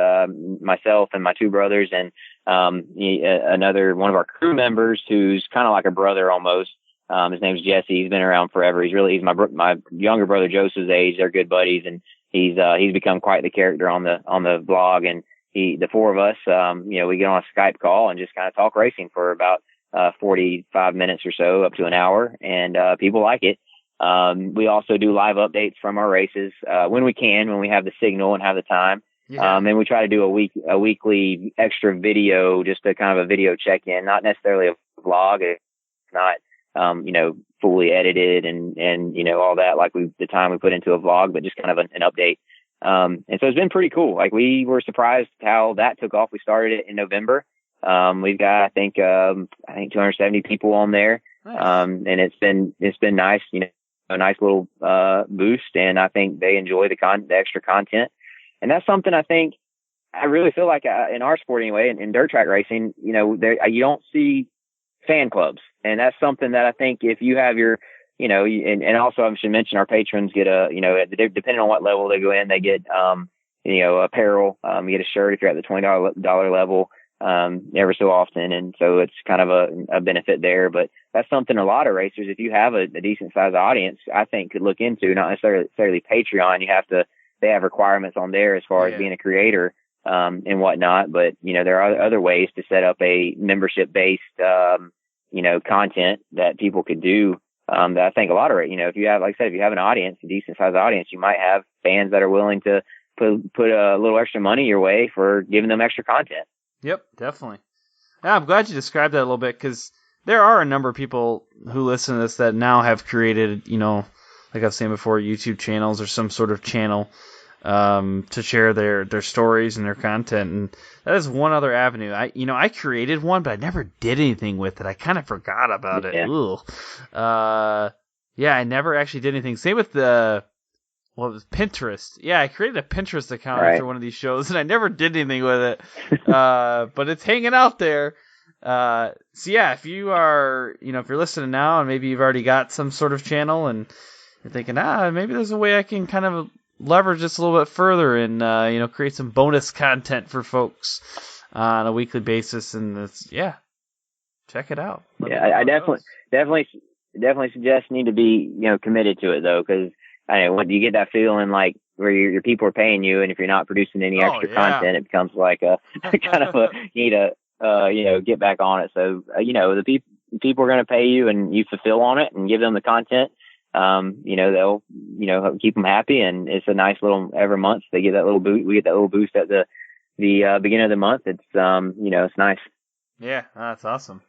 myself and my two brothers and another one of our crew members who's kind of like a brother almost. His name's Jesse. He's been around forever. He's my younger brother Joseph's age. They're good buddies, and he's become quite the character on the blog. And the four of us, we get on a Skype call and just kind of talk racing for about 45 minutes or so, up to an hour, and people like it. We also do live updates from our races when we can, when we have the signal and have the time. Yeah. And we try to do a weekly extra video, just a kind of a video check-in, not necessarily a vlog. It's not fully edited and all that, like the time we put into a vlog, but just kind of an update. And so it's been pretty cool. Like, we were surprised how that took off. We started it in November. We've got, I think 270 people on there. Nice. And it's been nice, a nice little, boost. And I think they enjoy the extra content. And that's something I think I really feel like in our sport anyway, in dirt track racing, you don't see fan clubs. And that's something that I think if you have your, and also I should mention our patrons get depending on what level they go in, they get, apparel. You get a shirt if you're at the $20 level, every so often. And so it's kind of a benefit there, but that's something a lot of racers, if you have a decent sized audience, I think could look into. Not necessarily Patreon. They have requirements on there as far as being a creator, and whatnot. But, there are other ways to set up a membership based, content that people could do, that I think a lot of it, if you have, like I said, if you have an audience, a decent sized audience, you might have fans that are willing to put a little extra money your way for giving them extra content. Yep, definitely. Yeah, I'm glad you described that a little bit, because there are a number of people who listen to this that now have created, like I was saying before, YouTube channels or some sort of channel to share their stories and their content. And that is one other avenue. I created one, but I never did anything with it. I kind of forgot about it. I never actually did anything. Same with Pinterest. Yeah, I created a Pinterest account after one of these shows, and I never did anything with it. But it's hanging out there. So yeah, if you are, if you're listening now and maybe you've already got some sort of channel and you're thinking, maybe there's a way I can kind of leverage this a little bit further and create some bonus content for folks on a weekly basis. And it's, check it out. I definitely suggest you need to be committed to it though, because when you get that feeling like where your people are paying you, and if you're not producing any extra content, it becomes like a kind of a you need to get back on it. So the people are going to pay you, and you fulfill on it and give them the content. They'll keep them happy, and it's a nice little every month they get that little boost. We get that little boost at the beginning of the month. It's it's nice. Yeah, that's awesome.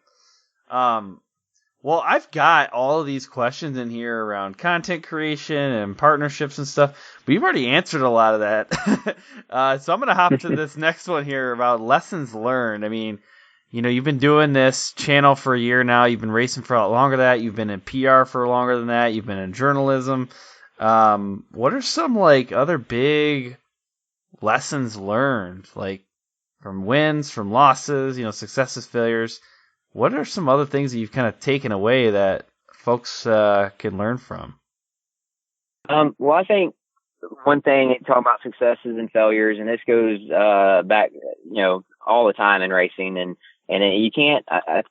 Well, I've got all of these questions in here around content creation and partnerships and stuff, but you've already answered a lot of that. So I'm going to hop to this next one here about lessons learned. I mean, you've been doing this channel for a year now. You've been racing for a lot longer than that. You've been in PR for longer than that. You've been in journalism. What are some other big lessons learned, from wins, from losses, successes, failures? What are some other things that you've kind of taken away that folks can learn from? Well, I think one thing, talking about successes and failures, and this goes back, all the time in racing, and you can't. I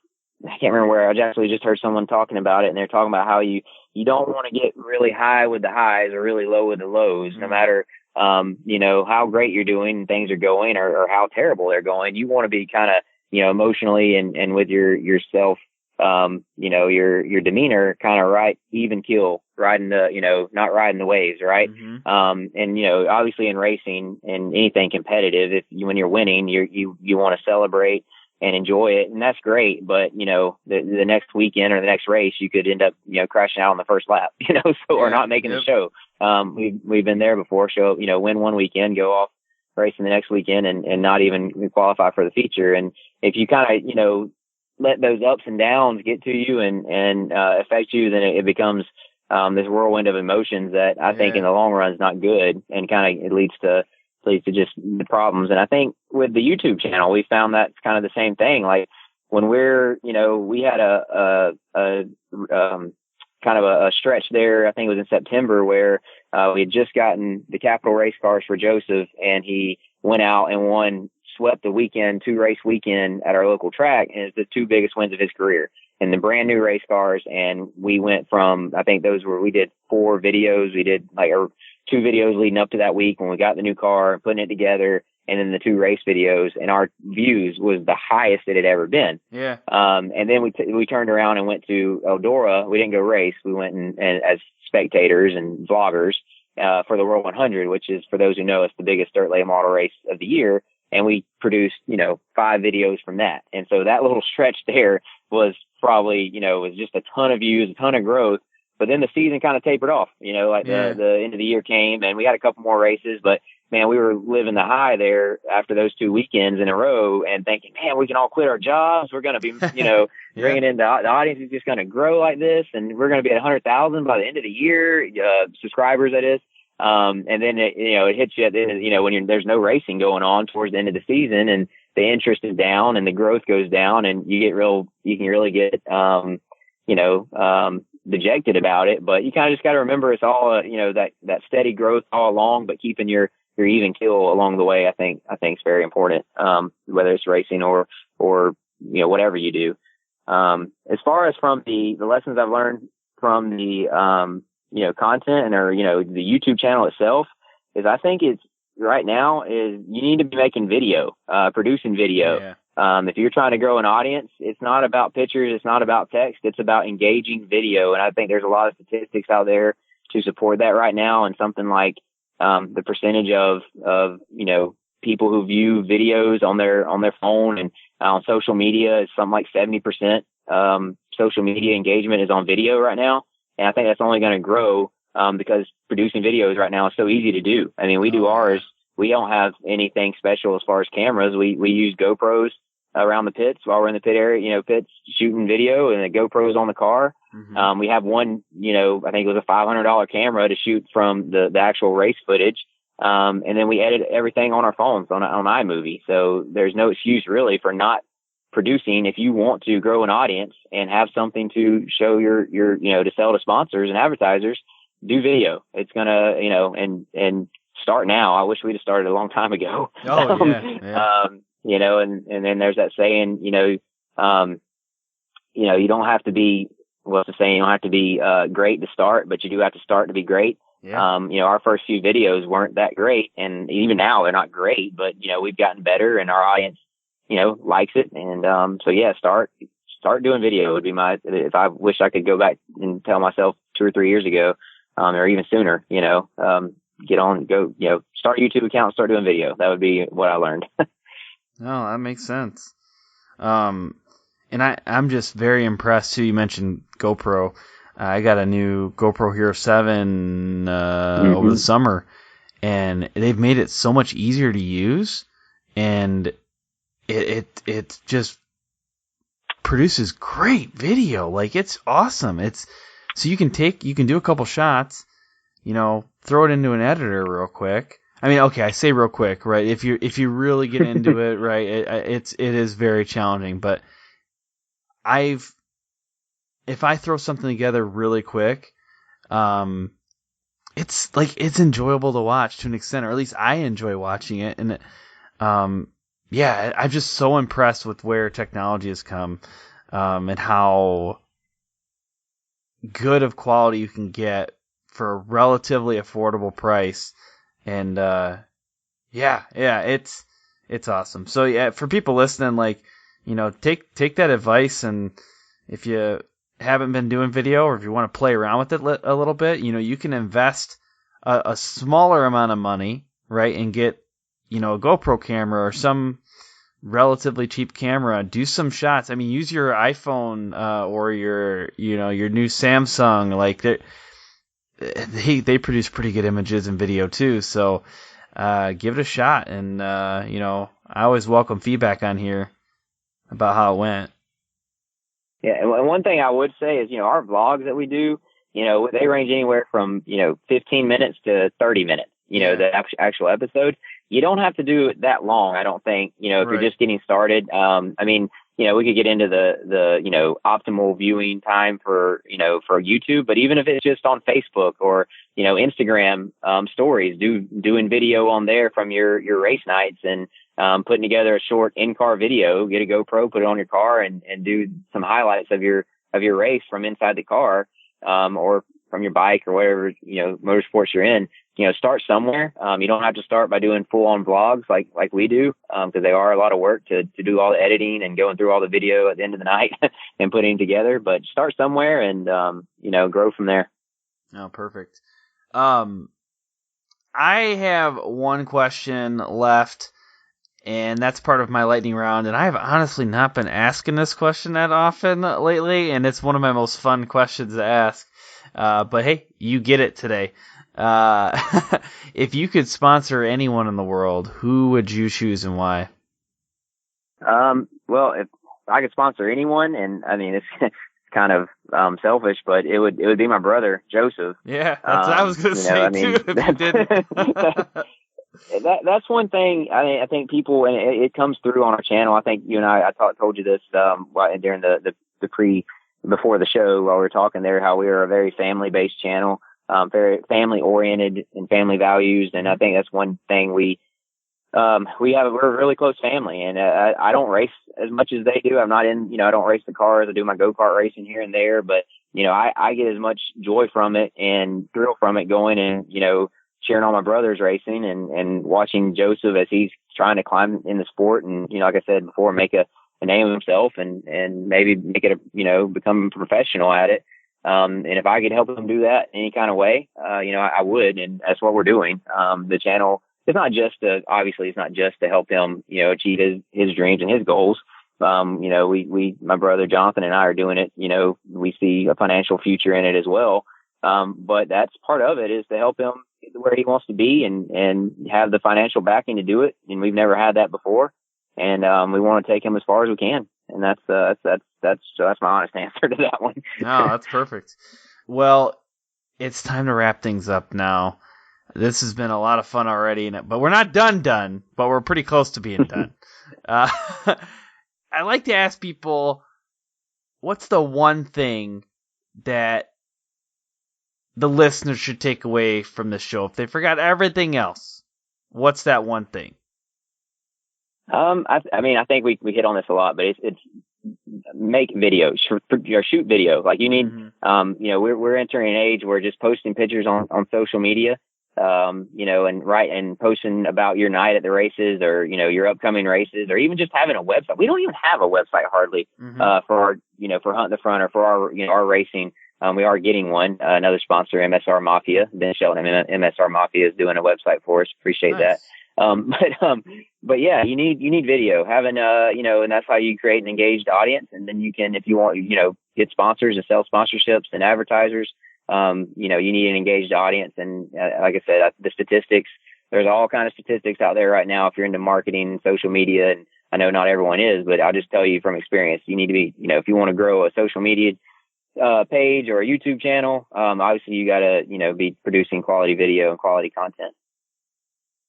can't remember where. I actually just heard someone talking about it, and they're talking about how you don't want to get really high with the highs or really low with the lows, no matter how great you're doing and things are going, or how terrible they're going. You want to be kind of emotionally and with yourself, your demeanor kind of right, even keel, riding the, not riding the waves, right? Mm-hmm. And obviously in racing and anything competitive, when you're winning, you want to celebrate and enjoy it, and that's great. But the next weekend or the next race, you could end up crashing out on the first lap, or not making the show. We've been there before. Win one weekend, go off racing the next weekend and not even qualify for the feature. And if you kind of, let those ups and downs get to you and affect you, then it becomes this whirlwind of emotions that I think in the long run is not good, and kind of it leads to just the problems. And I think with the YouTube channel, we found that's kind of the same thing. Like when we had a kind of a stretch there, I think it was in September, where we had just gotten the capital race cars for Joseph, and he went out and swept the weekend, 2-race weekend at our local track, and it's the 2 biggest wins of his career. And the brand new race cars, and we went from, I think we did 4 videos. We did 2 videos leading up to that week when we got the new car and putting it together, and then the 2 race videos, and our views was the highest it had ever been. Yeah. And then we turned around and went to Eldora. We didn't go race. We went and as spectators and vloggers, for the World 100, which is, for those who know, it's the biggest dirt late model race of the year. And we produced, 5 videos from that. And so that little stretch there was probably, was just a ton of views, a ton of growth. But then the season kind of tapered off, the end of the year came, and we had a couple more races, but man, we were living the high there after those 2 weekends in a row, and thinking, man, we can all quit our jobs. We're going to be, bringing in the audience is just going to grow like this, and we're going to be at 100,000 by the end of the year, subscribers, that is. And then it hits you at the end, when there's no racing going on towards the end of the season, and the interest is down and the growth goes down, and you can really get, dejected about it. But you kind of just got to remember it's all, that steady growth all along, but keeping your even keel along the way, I think is very important. Whether it's racing or whatever you do. As far as from the lessons I've learned from the, content or, the YouTube channel itself, is I think it's right now is you need to be making video, producing video. Yeah. If you're trying to grow an audience, it's not about pictures. It's not about text. It's about engaging video. And I think there's a lot of statistics out there to support that right now. And something like, the percentage of, people who view videos on their phone and on social media is something like 70%. Social media engagement is on video right now. And I think that's only going to grow, because producing videos right now is so easy to do. I mean, we do ours. We don't have anything special as far as cameras. We use GoPros around the pits while we're in the pit area, pits shooting video, and the GoPros on the car. Mm-hmm. We have one, I think it was a $500 camera to shoot from the actual race footage. And then we edit everything on our phones on iMovie. So there's no excuse really for not producing if you want to grow an audience and have something to show your to sell to sponsors and advertisers. do video. It's gonna, and start now. I wish we'd have started a long time ago. Oh yeah. And then there's that saying, you don't have to be, what's the saying? You don't have to be great to start, but you do have to start to be great. Yeah. Our first few videos weren't that great, and even now they're not great, but we've gotten better, and our audience, likes it. And so yeah, start doing video would be if I wish I could go back and tell myself 2 or 3 years ago, or even sooner, get on, go, start a YouTube account, start doing video. That would be what I learned. No, that makes sense. And I'm just very impressed too. You mentioned GoPro. I got a new GoPro Hero 7 over the summer, and they've made it so much easier to use, and it just produces great video. Like, it's awesome. So you can do a couple shots, throw it into an editor real quick. I mean, okay, I say real quick, right? If you really get into it, right, it is very challenging, but if I throw something together really quick, it's enjoyable to watch to an extent, or at least I enjoy watching it. And I'm just so impressed with where technology has come, and how good of quality you can get for a relatively affordable price. And it's awesome. So yeah, for people listening, like, take that advice, and if you haven't been doing video, or if you want to play around with it a little bit, you can invest a smaller amount of money, right, and get, a GoPro camera or some relatively cheap camera, do some shots. I mean, use your iPhone or your new Samsung. Like, they produce pretty good images and video too. So give it a shot, and I always welcome feedback on here about how it went. Yeah, and one thing I would say is, our vlogs that we do, they range anywhere from, 15 minutes to 30 minutes, the actual episode. You don't have to do it that long, I don't think, if you're just getting started. We could get into the optimal viewing time for YouTube, but even if it's just on Facebook or, Instagram, stories, doing video on there from your race nights, and putting together a short in-car video, get a GoPro, put it on your car, and do some highlights of your race from inside the car, or from your bike or whatever, motorsports you're in. Start somewhere. You don't have to start by doing full-on vlogs like we do, because they are a lot of work to do all the editing and going through all the video at the end of the night and putting it together. But start somewhere and, grow from there. Oh, perfect. I have one question left, and that's part of my lightning round. And I have honestly not been asking this question that often lately, and it's one of my most fun questions to ask. But hey, you get it today. If you could sponsor anyone in the world, who would you choose and why? Well, if I could sponsor anyone, and I mean, it's kind of selfish, but it would be my brother, Joseph. Yeah, that's what I was going to say, too, if you didn't. That's one thing. I think people, and it comes through on our channel. I think you and I told you this during the before the show while we were talking there, how we are a very family-based channel. Very family oriented and family values. And I think that's one thing we're a really close family, and I don't race as much as they do. I'm not in, I don't race the cars. I do my go-kart racing here and there, but I get as much joy from it and thrill from it going and, cheering on my brothers racing and watching Joseph as he's trying to climb in the sport. And, like I said before, make a name of himself and maybe make it, become a professional at it. And if I could help him do that any kind of way, I would. And that's what we're doing. The channel is not just obviously it's not just to help him, achieve his dreams and his goals. My brother Jonathan and I are doing it. We see a financial future in it as well. But that's part of it, is to help him get to where he wants to be and have the financial backing to do it. And we've never had that before. And, we want to take him as far as we can. And that's my honest answer to that one. No, that's perfect. Well, it's time to wrap things up now. This has been a lot of fun already, but we're not done, but we're pretty close to being done. I like to ask people, what's the one thing that the listeners should take away from the show? If they forgot everything else, what's that one thing? I mean, I think we hit on this a lot, but it's make videos or shoot video. Like you need, we're entering an age where just posting pictures on social media, and posting about your night at the races or, your upcoming races, or even just having a website. We don't even have a website hardly, for Hunt the Front or for our racing. We are getting one, another sponsor, MSR Mafia. Ben Shelton, MSR Mafia is doing a website for us. Appreciate that. But yeah, you need video, having, and that's how you create an engaged audience. And then you can, if you want, get sponsors and sell sponsorships and advertisers, you need an engaged audience. And like I said, the statistics, there's all kind of statistics out there right now if you're into marketing and social media. And I know not everyone is, but I'll just tell you from experience, you need to be, if you want to grow a social media page or a YouTube channel, obviously you got to, be producing quality video and quality content.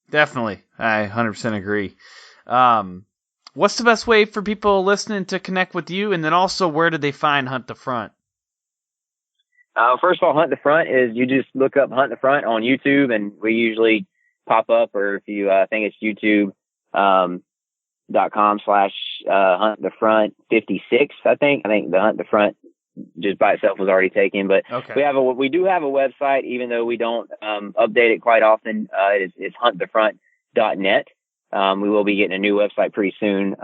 Definitely. I 100% agree. What's the best way for people listening to connect with you? And then also, where do they find Hunt the Front? First of all, Hunt the Front is, you just look up Hunt the Front on YouTube, and we usually pop up, or if you, I think it's YouTube.com/Hunt the Front 56. I think the Hunt the Front just by itself was already taken, but okay. we do have a website, even though we don't update it quite often. It's huntthefront.net. We will be getting a new website pretty soon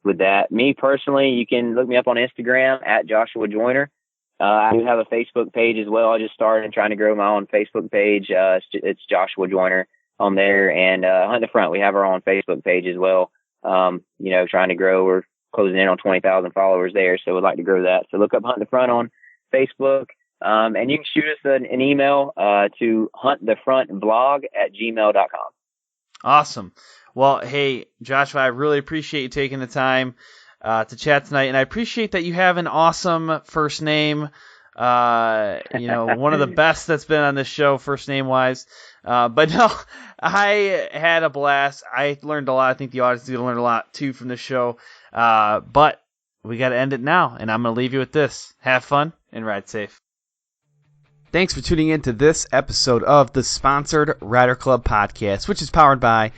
with that. Me personally, you can look me up on Instagram at Joshua Joyner. I do have a Facebook page as well. I just started trying to grow my own Facebook page. It's Joshua Joyner on there, and Hunt the Front. We have our own Facebook page as well. Trying to grow. We're closing in on 20,000 followers there, so we'd like to grow that. So look up Hunt the Front on Facebook, and you can shoot us an email to huntthefrontblog@gmail.com. Awesome. Well, hey, Joshua, I really appreciate you taking the time to chat tonight, and I appreciate that you have an awesome first name. One of the best that's been on this show, first name wise. But no, I had a blast. I learned a lot. I think the audience is going to learn a lot too from this show. But we got to end it now, and I'm going to leave you with this. Have fun and ride safe. Thanks for tuning in to this episode of the Sponsored Rider Club podcast, which is powered by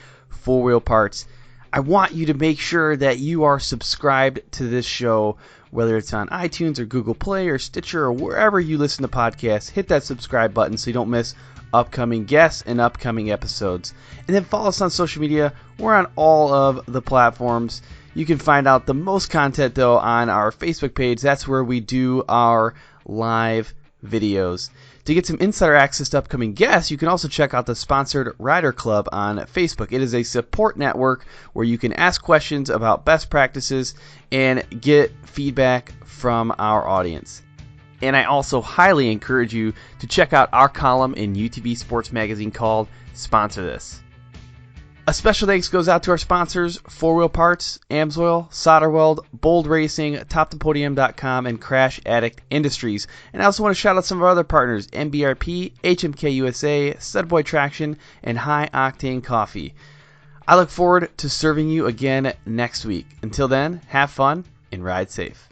4-Wheel Parts. I want you to make sure that you are subscribed to this show, whether it's on iTunes or Google Play or Stitcher or wherever you listen to podcasts. Hit that subscribe button so you don't miss upcoming guests and upcoming episodes. And then follow us on social media. We're on all of the platforms. You can find out the most content, though, on our Facebook page. That's where we do our live videos. To get some insider access to upcoming guests, you can also check out the Sponsored Rider Club on Facebook. It is a support network where you can ask questions about best practices and get feedback from our audience. And I also highly encourage you to check out our column in UTV Sports Magazine called Sponsor This. A special thanks goes out to our sponsors, 4-Wheel Parts, AMSOIL, SolderWeld, Bold Racing, TopThePodium.com, and Crash Addict Industries. And I also want to shout out some of our other partners, MBRP, HMK USA, Studboy Traction, and High Octane Coffee. I look forward to serving you again next week. Until then, have fun and ride safe.